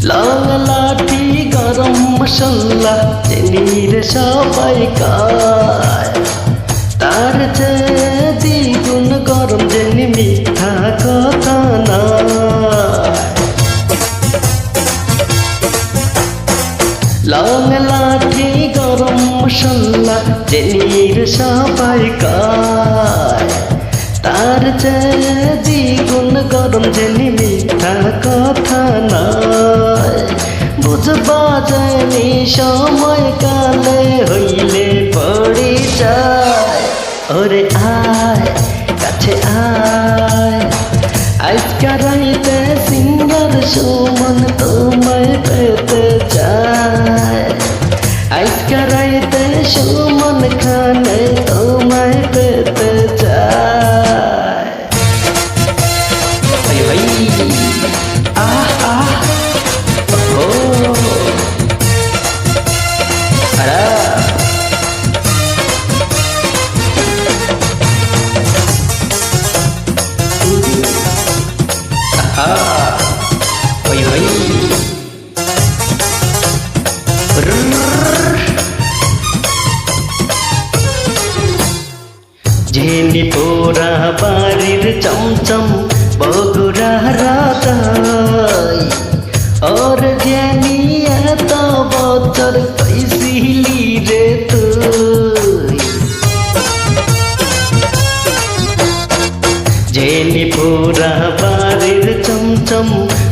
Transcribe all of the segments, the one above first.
লাল লাঠি গরম মশলা চিনির সবাই খায়, তার চেয়ে দ্বিগুণ গরম জেনি মিথ্যা কথা নয়। লাল লাঠি গরম মশলা চিনির সবাই খায়, তার চেয়ে দ্বিগুণ গরম জেনি মিথ্যা কথা নয়। বুঝবা জানি সময় কালে হইলে পড়ি যায়। ওরে আয় কাছে আয়, আজকা রাইতে সিঙ্গার সুমন তোমায় পেতে চায়। আজকা রাইতে সুমন খানে তোমায় পেতে চায়। জেনি পোড়া বাড়ির চমচম বগুড়া রাতাই, ওর জেনি এত বছর কইছিলি রে তুই। জেনি পোড়া বাড়ির চমচম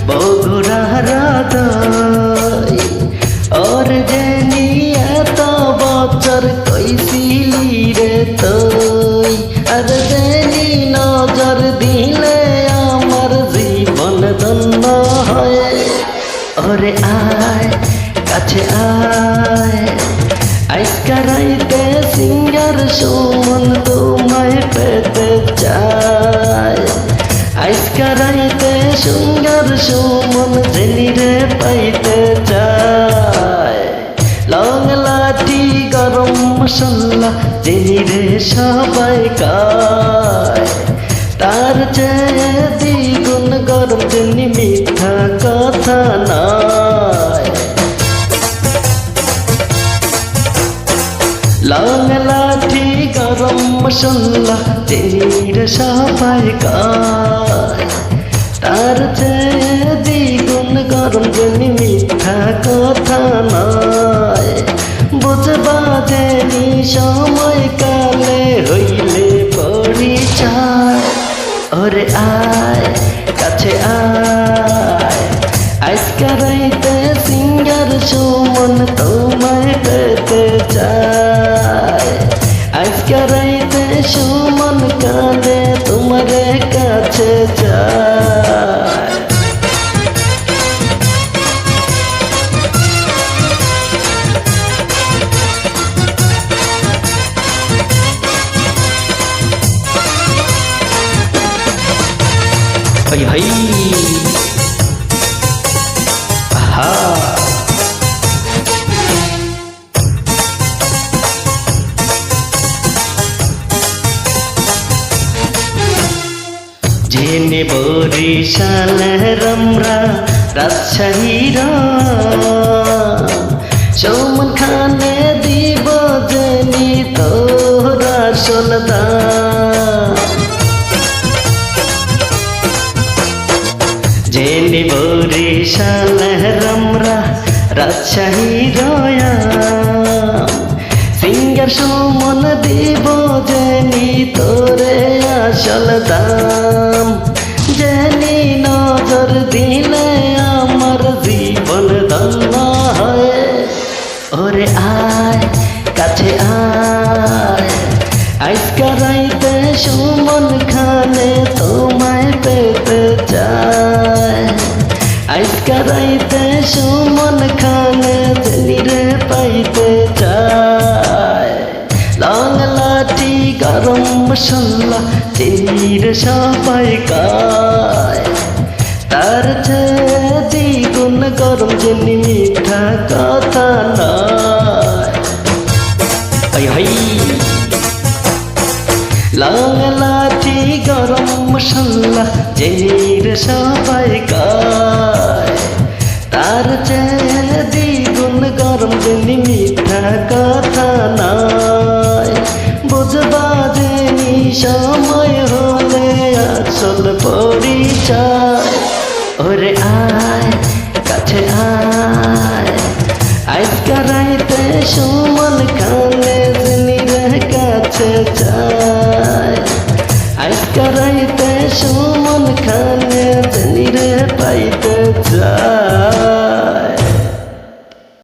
বগুড়া রাতাই, ওর জেনি এত বছর কইছিলি রে তুই। আর জেনি নজর দিলে আমার জীবন ধন্য হয়। ওরে আয় কাছে আয়, আজকা রাইতে সিঙ্গার সুমন তোমায় পেতে চায়। আজকা রাইতে সিঙ্গার সুমন জেনি রে পাইতে চায়। লং লাঠি গরম মশলা জেনি রে সবাই খায়, তার চেয়ে দ্বিগুণ গরম জেনি মিথ্যা কথা নয়। লং লাঠি গরম মশলা জেনি রে সবাই খায়, তার চেয়ে দ্বিগুণ গরম জেনি মিথ্যা কথা নয়। বুঝবা জেনি সময় কালে হইলে পরিচয়। ওরে আয় কাছে আয়, আজকা রাইতে সিঙ্গার সুমন তোমায় পেতে চায়। আজকা রাইতে সুমন কাঁদে তোমার কাছে চায়। ভাই ভাই আহা জেনে বরিশাল রমরা রাজশাহীর সৌমন খানে দিব জেনি তোরা সোলদা। জেনি বরিশাল রমরা রাজশাহীর সিঙ্গার সুমন দিব জেনি তোরে আসল দাম। জেনি নজর দিলে আমার জীবন ধন্য হয়। ওরে আয় কাছে আয়, আজকা রাইতে সুমন খানে তোমায় পেতে চায়। আজকা রাইতে সুমন খানে জেনি রে পাইতে চায়। লং লাঠি গরম মশলা জেনি রে সবাই খায়, তার চেয়ে দ্বিগুণ গরম জেনি মিঠা কথা নয়। হাই হাই লং এলাচি গরম মশলা জেনির সবাই গায়।